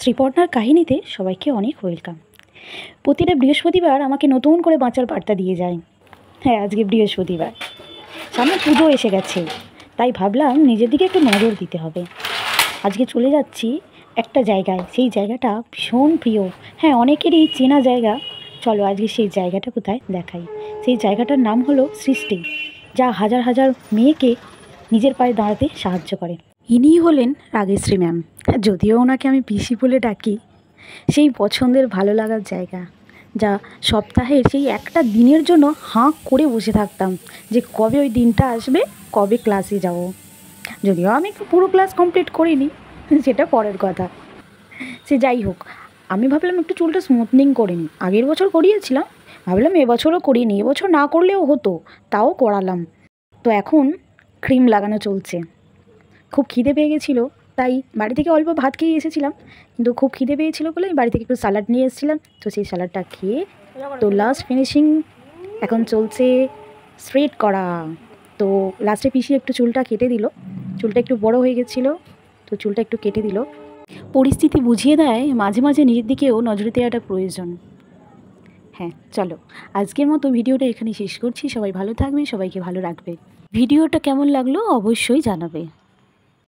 শ্রীপর্ণার কাহিনীতে সবাইকে অনেক ওয়েলকাম। প্রতিটা বৃহস্পতিবার আমাকে নতুন করে বাঁচার বার্তা দিয়ে যায়। হ্যাঁ, আজকে বৃহস্পতিবার, সামনে পুজো এসে গেছে, তাই ভাবলাম নিজের দিকে একটু নজর দিতে হবে। আজকে চলে যাচ্ছি একটা জায়গায়, সেই জায়গাটা ভীষণ প্রিয়। হ্যাঁ, অনেকেরই চেনা জায়গা। চলো আজকে সেই জায়গাটা কোথায় দেখাই। সেই জায়গাটার নাম হলো সৃষ্টি, যা হাজার হাজার মেয়েকে নিজের পায়ে দাঁড়াতে সাহায্য করে। ইনিই হলেন রাগেশ্রী ম্যাম, যদিও ওনাকে আমি পিসি বলে ডাকি। সেই পছন্দের ভালো লাগার জায়গা, যা সপ্তাহের সেই একটা দিনের জন্য হাঁ করে বসে থাকতাম যে কবে ওই দিনটা আসবে, কবে ক্লাসে যাব। যদিও আমি পুরো ক্লাস কমপ্লিট করিনি, সেটা পরের কথা। সে যাই হোক, আমি ভাবলাম একটু চুলটা স্মুথনিং করে নিই। আগের বছর করিয়েছিলাম, ভাবলাম এবছরও করিয়ে নিই। এবছর না করলেও হতো, তাও করালাম। তো এখন ক্রিম লাগানো চলছে। খুব খিদে পেয়ে গেছিলো, তাই বাড়ি থেকে অল্প ভাত খেয়ে এসেছিলাম, কিন্তু খুব খিদে পেয়েছিলো বলে বাড়ি থেকে একটু স্যালাড নিয়ে এসেছিলাম। তো সেই স্যালাডটা খেয়ে তো লাস্ট ফিনিশিং এখন চলছে স্ট্রেট করা। তো লাস্টে পিসি একটু চুলটা কেটে দিল, চুলটা একটু বড় হয়ে গেছিলো, তো চুলটা একটু কেটে দিল। পরিস্থিতি বুঝিয়ে দেয় মাঝে মাঝে নিজের দিকেও নজর দেওয়াটা প্রয়োজন। হ্যাঁ, চলো আজকের মতো ভিডিওটা এখানে শেষ করছি। সবাই ভালো থাকবে, সবাইকে ভালো রাখবে। ভিডিওটা কেমন লাগলো অবশ্যই জানাবে।